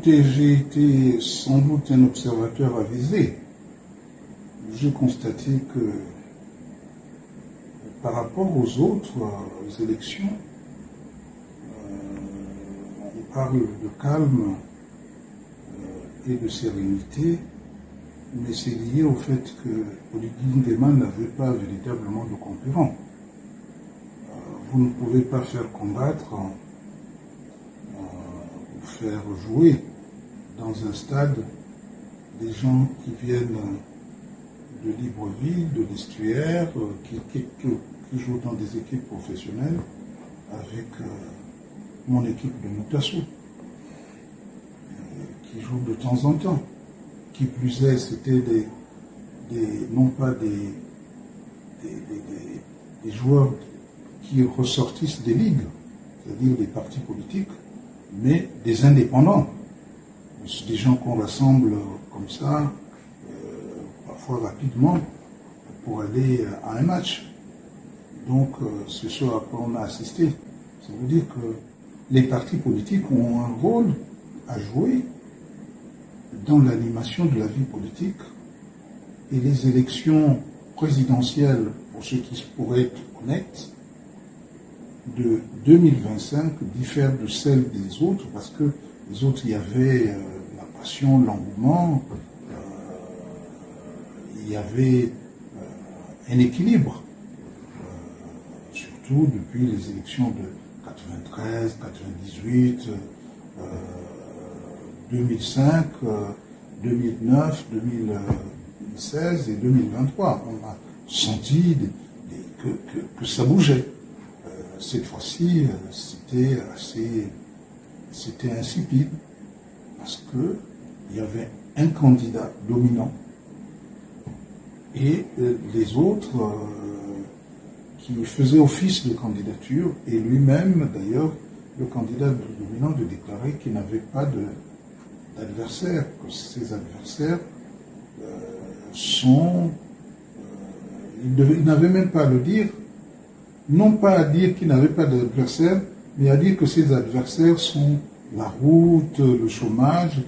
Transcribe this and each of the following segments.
Écoutez, j'ai été sans doute un observateur avisé. J'ai constaté que par rapport aux autres élections, on parle de calme et de sérénité, mais c'est lié au fait que Oligui Nguema n'avait pas véritablement de concurrent. Vous ne pouvez pas faire combattre ou faire jouer dans un stade des gens qui viennent de Libreville, de l'Estuaire, qui jouent dans des équipes professionnelles avec mon équipe de Moutassou, qui joue de temps en temps. Qui plus est, c'était non pas des joueurs qui ressortissent des ligues, c'est-à-dire des partis politiques, mais des indépendants. Des gens qu'on rassemble comme ça, parfois rapidement, pour aller à un match. Donc, c'est ce à quoi on a assisté. Ça veut dire que les partis politiques ont un rôle à jouer dans l'animation de la vie politique, et les élections présidentielles, pour ceux qui pourraient être honnêtes, de 2025 diffèrent de celles des autres, parce que les autres, il y avait la passion, l'engouement, il y avait un équilibre, surtout depuis les élections de 93, 98, 2005, 2009, 2016 et 2023. On a senti que ça bougeait. Cette fois-ci, c'était insipide, parce qu'il y avait un candidat dominant et les autres qui faisaient office de candidature, et lui-même, d'ailleurs, le candidat dominant de déclarer qu'il n'avait pas d'adversaire, que ses adversaires il n'avait même pas à le dire, non pas à dire qu'il n'avait pas d'adversaire, mais à dire que ses adversaires sont la route, le chômage.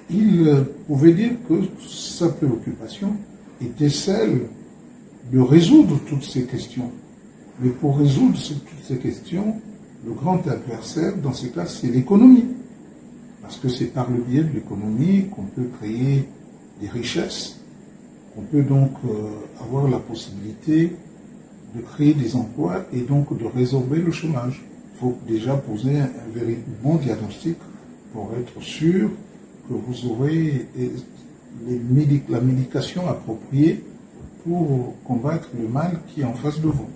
Il pouvait dire que sa préoccupation était celle de résoudre toutes ces questions. Mais pour résoudre toutes ces questions, le grand adversaire, dans ce cas, c'est l'économie. Parce que c'est par le biais de l'économie qu'on peut créer des richesses. On peut donc avoir la possibilité de créer des emplois et donc de résorber le chômage. Il faut déjà poser un véritable bon diagnostic pour être sûr que vous aurez la médication appropriée pour combattre le mal qui est en face de vous.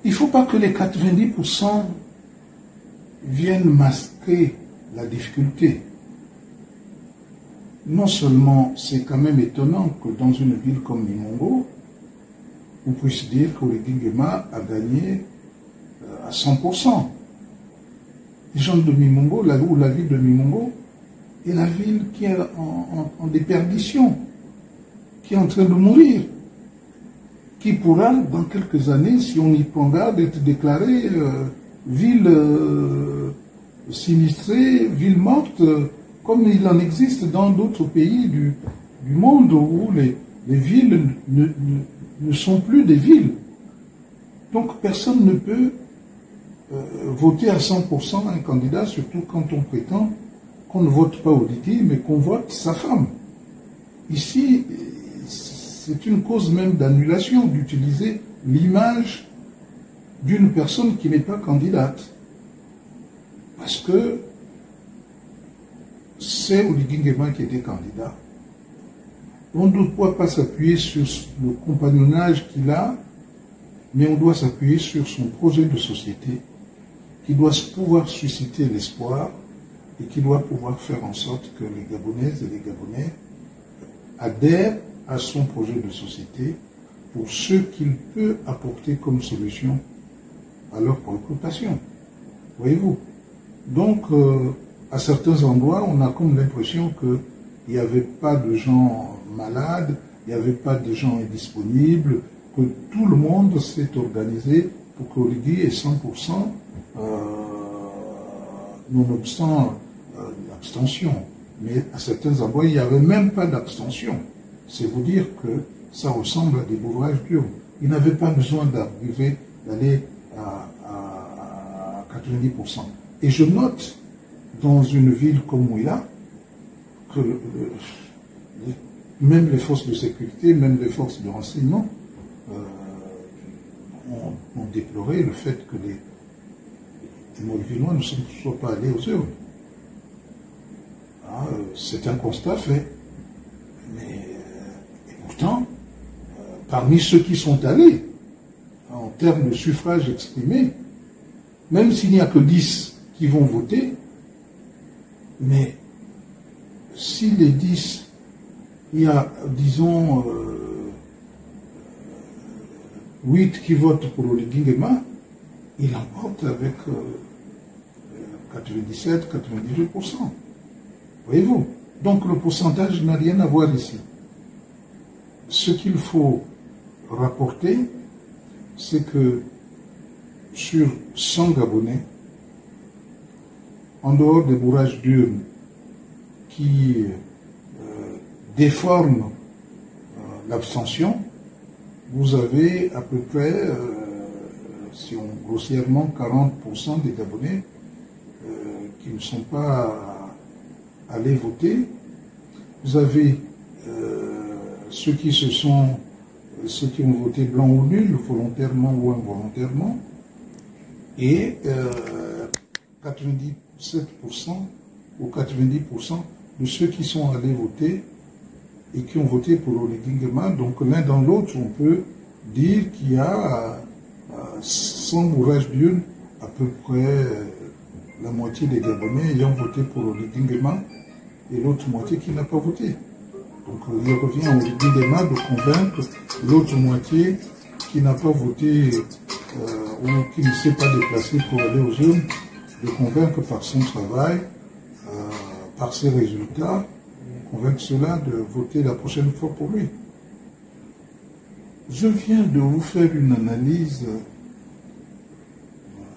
Il ne faut pas que les 90% viennent masquer la difficulté. Non seulement c'est quand même étonnant que dans une ville comme Mimongo, on puisse dire qu'Oligui Nguema a gagné à 100%. Les gens de Mimongo, la ville de Mimongo, est la ville qui est en déperdition, qui est en train de mourir, qui pourra, dans quelques années, si on y prend garde, être déclarée ville sinistrée, ville morte, comme il en existe dans d'autres pays du monde où les villes ne sont plus des villes. Donc personne ne peut voter à 100% un candidat, surtout quand on prétend qu'on ne vote pas Oligui, mais qu'on vote sa femme. Ici, c'est une cause même d'annulation d'utiliser l'image d'une personne qui n'est pas candidate. Parce que c'est Oligui Nguema qui était candidat. On ne doit pas s'appuyer sur le compagnonnage qu'il a, mais on doit s'appuyer sur son projet de société qui doit pouvoir susciter l'espoir et qui doit pouvoir faire en sorte que les Gabonaises et les Gabonais adhèrent à son projet de société pour ce qu'il peut apporter comme solution à leurs préoccupations. Voyez-vous? Donc, à certains endroits, on a comme l'impression qu'il n'y avait pas de gens malades, il n'y avait pas de gens indisponibles, que tout le monde s'est organisé pour qu'Oligui ait 100%, nonobstant la l'abstention. Mais à certains endroits, il n'y avait même pas d'abstention. C'est vous dire que ça ressemble à des bourrages durs. Ils n'avaient pas besoin d'aller à 90%. Et je note, dans une ville comme Ouila, que même les forces de sécurité, même les forces de renseignement ont déploré le fait que les Molvillois ne soient pas allés aux urnes. C'est un constat fait. Mais et pourtant, parmi ceux qui sont allés, en termes de suffrage exprimé, même s'il n'y a que 10 qui vont voter, mais si les 10, il y a, disons, 8 qui votent pour Oligui Nguema, il emporte avec 97-98%. Voyez-vous? Donc le pourcentage n'a rien à voir ici. Ce qu'il faut rapporter, c'est que sur 100 Gabonais, en dehors des bourrages d'urnes qui déforment l'abstention, vous avez à peu près, si on grossièrement, 40% des Gabonais qui ne sont pas allés voter. Vous avez ceux qui ont voté blanc ou nul, volontairement ou involontairement, et 97% ou 90% de ceux qui sont allés voter et qui ont voté pour Oligui Nguema. Donc l'un dans l'autre, on peut dire qu'il y a 100 bourrages d'urnes, à peu près la moitié des Gabonais ayant voté pour Oligui Nguema et l'autre moitié qui n'a pas voté. Donc il revient à Oligui Nguema de convaincre l'autre moitié qui n'a pas voté ou qui ne s'est pas déplacé pour aller aux urnes, de convaincre par son travail, par ses résultats, convaincre ceux-là de voter la prochaine fois pour lui. Je viens de vous faire une analyse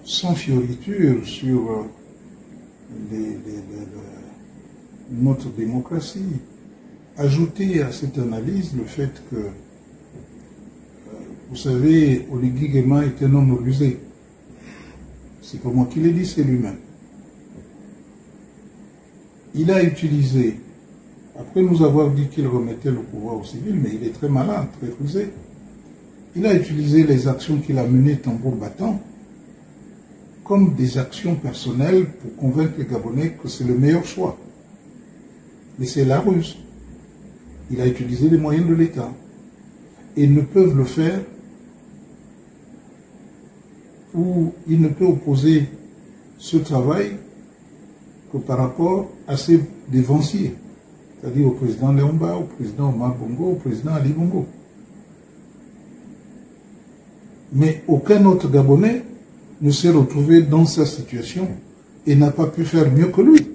sans fioriture sur notre démocratie. Ajoutez à cette analyse le fait que, vous savez, Oligui Nguema est un homme rusé. C'est pas moi qui l'ai dit, c'est lui-même. Il a utilisé, après nous avoir dit qu'il remettait le pouvoir au civil, mais il est très malin, très rusé, il a utilisé les actions qu'il a menées tambour battant comme des actions personnelles pour convaincre les Gabonais que c'est le meilleur choix. Mais c'est la ruse. Il a utilisé les moyens de l'État. Et ils ne peuvent le faire, ou il ne peut opposer ce travail que par rapport à ses dévanciers, c'est-à-dire au président Léomba, au président Omar Bongo, au président Ali Bongo. Mais aucun autre Gabonais ne s'est retrouvé dans sa situation et n'a pas pu faire mieux que lui.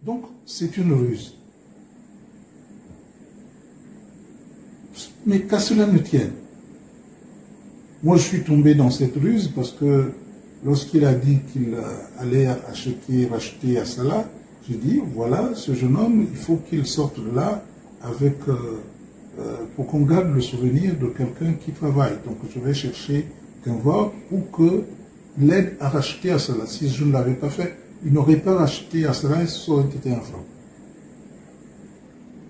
Donc, c'est une ruse. Mais qu'à cela ne tienne. Moi, je suis tombé dans cette ruse parce que lorsqu'il a dit qu'il allait racheter à Salah, j'ai dit, voilà, ce jeune homme, il faut qu'il sorte de là avec, pour qu'on garde le souvenir de quelqu'un qui travaille. Donc, je vais chercher qu'un vote pour que l'aide à racheter à Salah. Si je ne l'avais pas fait, il n'aurait pas racheté à Salah et ça aurait été un franc.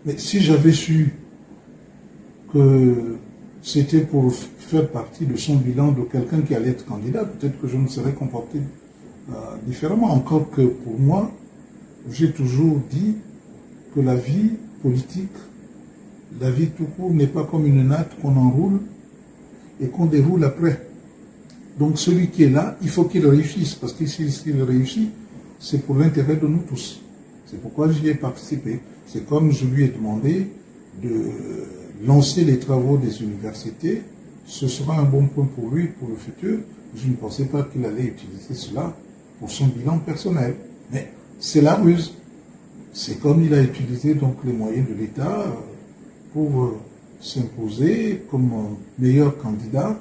Mais si j'avais su que c'était pour faire partie de son bilan de quelqu'un qui allait être candidat, peut-être que je me serais comporté différemment. Encore que pour moi, j'ai toujours dit que la vie politique, la vie tout court n'est pas comme une natte qu'on enroule et qu'on déroule après. Donc celui qui est là, il faut qu'il réussisse, parce que s'il réussit, c'est pour l'intérêt de nous tous. C'est pourquoi j'y ai participé. C'est comme je lui ai demandé de lancer les travaux des universités, ce sera un bon point pour lui, pour le futur. Je ne pensais pas qu'il allait utiliser cela pour son bilan personnel. Mais c'est la ruse. C'est comme il a utilisé donc les moyens de l'État pour s'imposer comme meilleur candidat,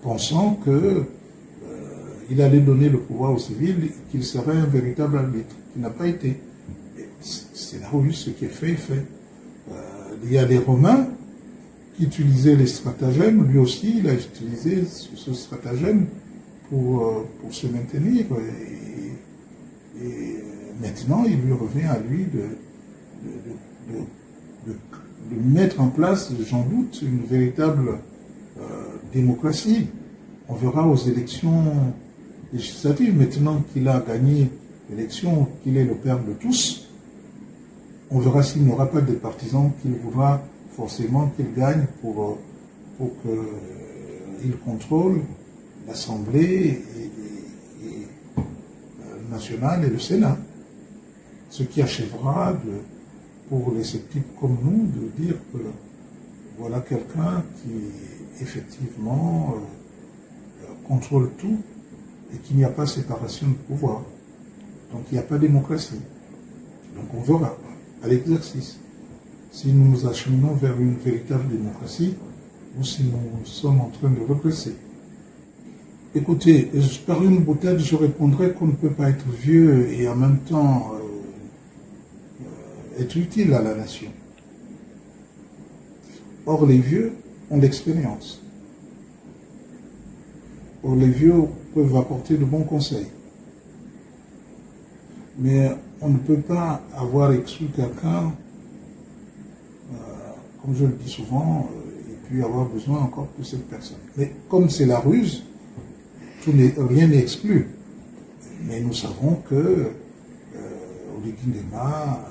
pensant qu'il il allait donner le pouvoir aux civils, qu'il serait un véritable arbitre, qui n'a pas été. C'est là où ce qui est fait est fait. Il y a les Romains qui utilisaient les stratagèmes, lui aussi il a utilisé ce stratagème pour se maintenir. Et maintenant il lui revient à lui de mettre en place, j'en doute, une véritable démocratie. On verra aux élections législatives, maintenant qu'il a gagné l'élection, qu'il est le père de tous, on verra s'il n'y aura pas de partisans qu'il voudra forcément qu'il gagne pour qu'il contrôle l'Assemblée nationale et le Sénat. Ce qui achèvera pour les sceptiques comme nous de dire que voilà quelqu'un qui effectivement contrôle tout et qu'il n'y a pas séparation de pouvoir. Donc il n'y a pas de démocratie. Donc on verra à l'exercice si nous nous acheminons vers une véritable démocratie ou si nous sommes en train de regresser. Écoutez, par une boutade, je répondrai qu'on ne peut pas être vieux et en même temps être utile à la nation. Or, les vieux ont l'expérience. Or, les vieux peuvent apporter de bons conseils. Mais on ne peut pas avoir exclu quelqu'un, comme je le dis souvent, et puis avoir besoin encore de cette personne. Mais comme c'est la ruse, rien n'est exclu. Mais nous savons que Oligui Nguema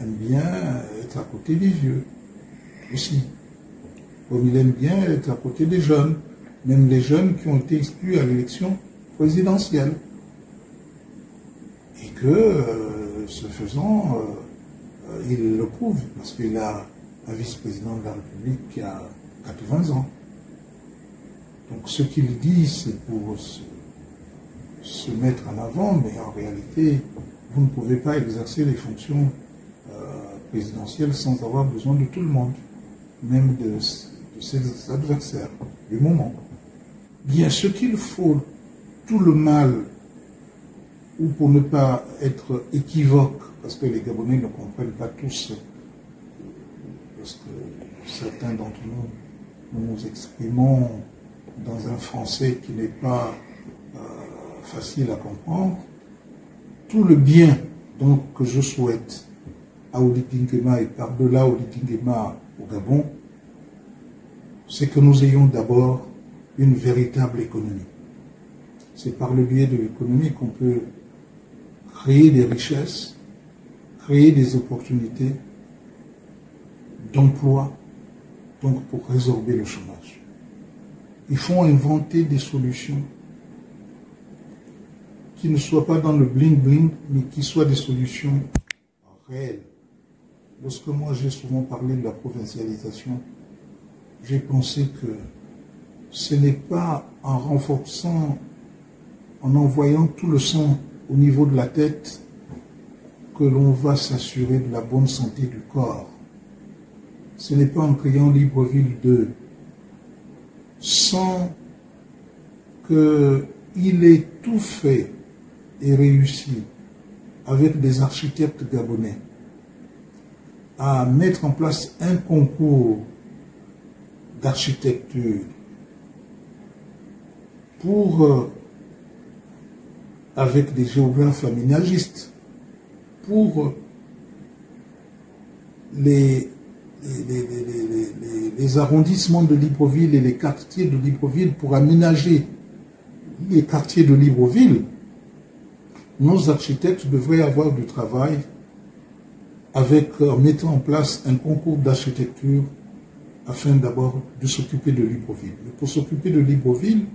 aime bien être à côté des vieux aussi. Comme il aime bien être à côté des jeunes, même les jeunes qui ont été exclus à l'élection présidentielle. Et que, ce faisant, il le prouve, parce qu'il a un vice-président de la République qui a 80 ans. Donc ce qu'il dit, c'est pour se mettre en avant, mais en réalité, vous ne pouvez pas exercer les fonctions présidentielles sans avoir besoin de tout le monde, même de ses adversaires du moment. Bien, ce qu'il faut, tout le mal, ou pour ne pas être équivoque, parce que les Gabonais ne comprennent pas tous, parce que certains d'entre nous nous exprimons dans un français qui n'est pas facile à comprendre, tout le bien donc que je souhaite à Oligui Nguema et par-delà Oligui Nguema au Gabon, c'est que nous ayons d'abord une véritable économie. C'est par le biais de l'économie qu'on peut créer des richesses, créer des opportunités d'emploi, donc pour résorber le chômage. Il faut inventer des solutions qui ne soient pas dans le bling-bling, mais qui soient des solutions réelles. Lorsque moi j'ai souvent parlé de la provincialisation, j'ai pensé que ce n'est pas en renforçant, en envoyant tout le sang au niveau de la tête que l'on va s'assurer de la bonne santé du corps. Ce n'est pas en créant Libreville 2 sans qu'il ait tout fait et réussi avec des architectes gabonais à mettre en place un concours d'architecture pour avec des géographes aménagistes pour les arrondissements de Libreville et les quartiers de Libreville pour aménager les quartiers de Libreville, nos architectes devraient avoir du travail en mettant en place un concours d'architecture afin d'abord de s'occuper de Libreville. Mais pour s'occuper de Libreville,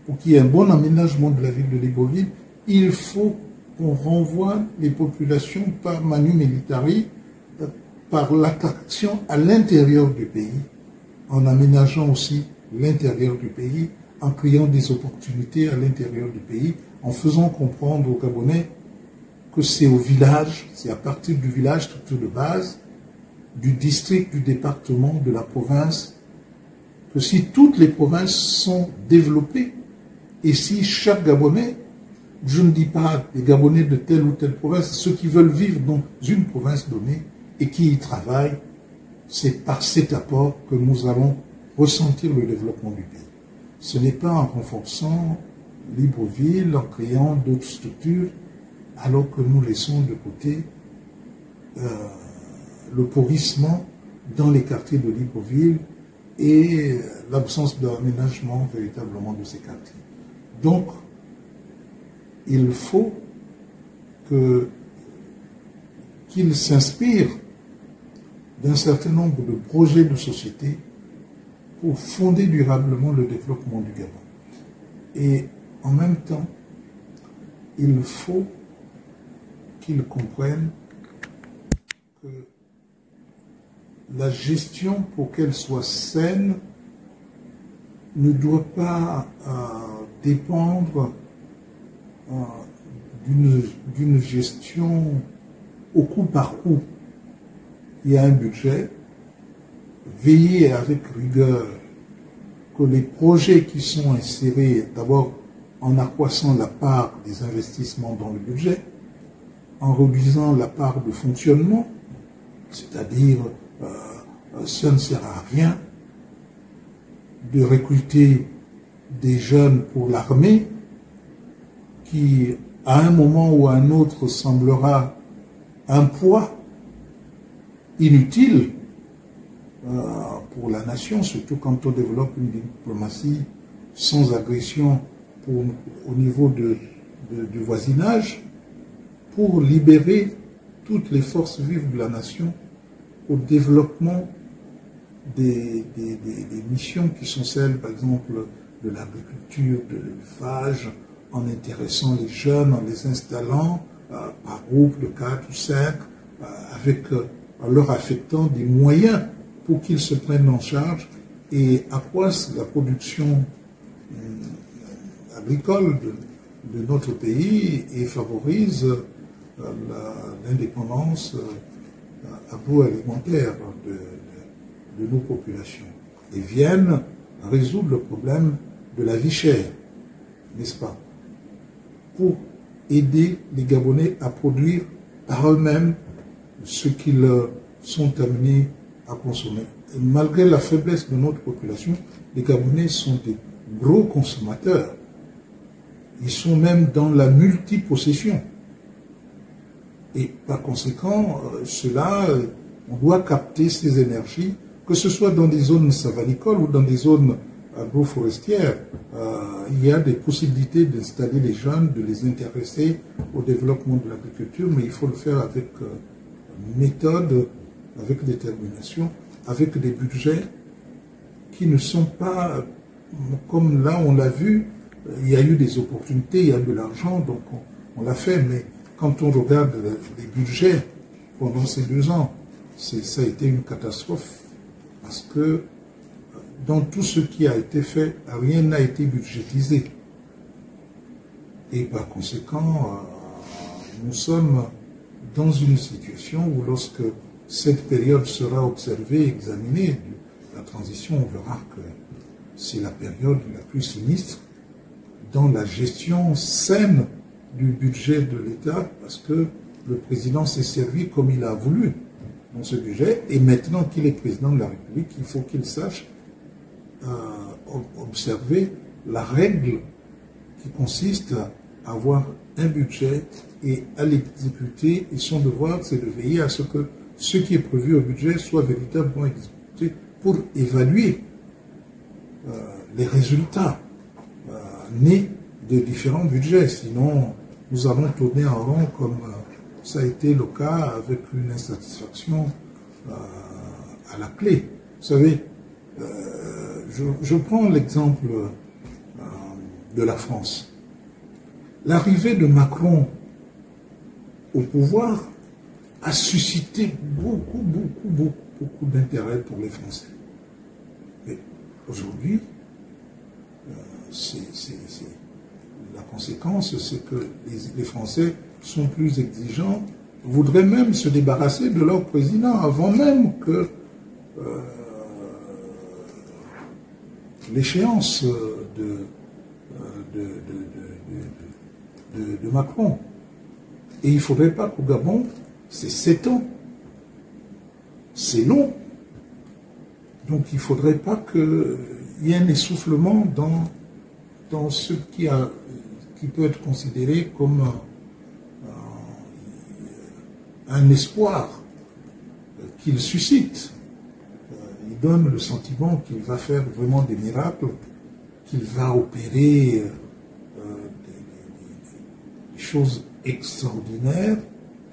pour qu'il y ait un bon aménagement de la ville de Libreville, il faut qu'on renvoie les populations par manu militari, par l'attraction à l'intérieur du pays, en aménageant aussi l'intérieur du pays, en créant des opportunités à l'intérieur du pays, en faisant comprendre aux Gabonais que c'est au village, c'est à partir du village, structure de base, du district, du département, de la province, que si toutes les provinces sont développées Et si chaque Gabonais, je ne dis pas les Gabonais de telle ou telle province, ceux qui veulent vivre dans une province donnée et qui y travaillent, c'est par cet apport que nous allons ressentir le développement du pays. Ce n'est pas en renforçant Libreville, en créant d'autres structures, alors que nous laissons de côté le pourrissement dans les quartiers de Libreville et l'absence d'aménagement véritablement de ces quartiers. Donc, il faut qu'il s'inspire d'un certain nombre de projets de société pour fonder durablement le développement du Gabon. Et en même temps, il faut qu'ils comprennent que la gestion, pour qu'elle soit saine, ne doit pas dépendre d'une gestion au coup par coup. Il y a un budget, veillez avec rigueur que les projets qui sont insérés, d'abord en accroissant la part des investissements dans le budget, en réduisant la part de fonctionnement, c'est-à-dire ça ne sert à rien de recruter des jeunes pour l'armée qui, à un moment ou à un autre, semblera un poids inutile pour la nation, surtout quand on développe une diplomatie sans agression au niveau du voisinage, pour libérer toutes les forces vives de la nation au développement des missions qui sont celles, par exemple, de l'agriculture, de l'élevage, en intéressant les jeunes, en les installant par groupe de 4 ou 5, en leur affectant des moyens pour qu'ils se prennent en charge et accroissent la production agricole de notre pays et favorisent l'indépendance agroalimentaire de nos populations et viennent résoudre le problème de la vie chère, n'est-ce pas, pour aider les Gabonais à produire par eux-mêmes ce qu'ils sont amenés à consommer. Et malgré la faiblesse de notre population, les Gabonais sont des gros consommateurs. Ils sont même dans la multipossession. Et par conséquent, on doit capter ces énergies, que ce soit dans des zones savanicoles ou dans des zones agroforestières. Il y a des possibilités d'installer les jeunes, de les intéresser au développement de l'agriculture, mais il faut le faire avec méthode, avec détermination, avec des budgets qui ne sont pas, comme là on l'a vu, il y a eu des opportunités, il y a de l'argent, donc on l'a fait, mais quand on regarde les budgets pendant ces 2 ans, ça a été une catastrophe, parce que dans tout ce qui a été fait, rien n'a été budgétisé. Et par conséquent, nous sommes dans une situation où lorsque cette période sera observée, examinée, la transition, on verra que c'est la période la plus sinistre dans la gestion saine du budget de l'État, parce que le président s'est servi comme il a voulu dans ce budget, et maintenant qu'il est président de la République, il faut qu'il sache observer la règle qui consiste à avoir un budget et à l'exécuter, et son devoir, c'est de veiller à ce que ce qui est prévu au budget soit véritablement exécuté pour évaluer les résultats nés de différents budgets. Sinon, nous allons tourner en rond comme ça a été le cas avec une insatisfaction à la clé. Vous savez, je prends l'exemple de la France. L'arrivée de Macron au pouvoir a suscité beaucoup d'intérêt pour les Français. Mais aujourd'hui, la conséquence, c'est que les Français sont plus exigeants, voudraient même se débarrasser de leur président avant même que l'échéance de de Macron. Et il ne faudrait pas qu'au Gabon, c'est 7 ans. C'est long. Donc il ne faudrait pas qu'il y ait un essoufflement dans ce qui peut être considéré comme un espoir qu'il suscite. Il donne le sentiment qu'il va faire vraiment des miracles, qu'il va opérer des choses extraordinaires.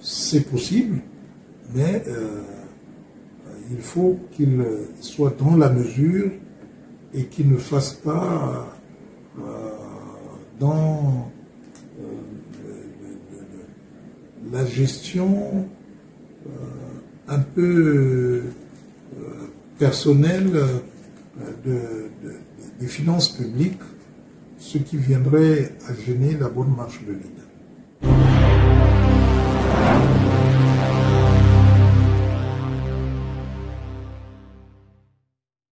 C'est possible, mais il faut qu'il soit dans la mesure et qu'il ne fasse pas dans la gestion un peu personnelle des finances publiques, ce qui viendrait à gêner la bonne marche de l'État.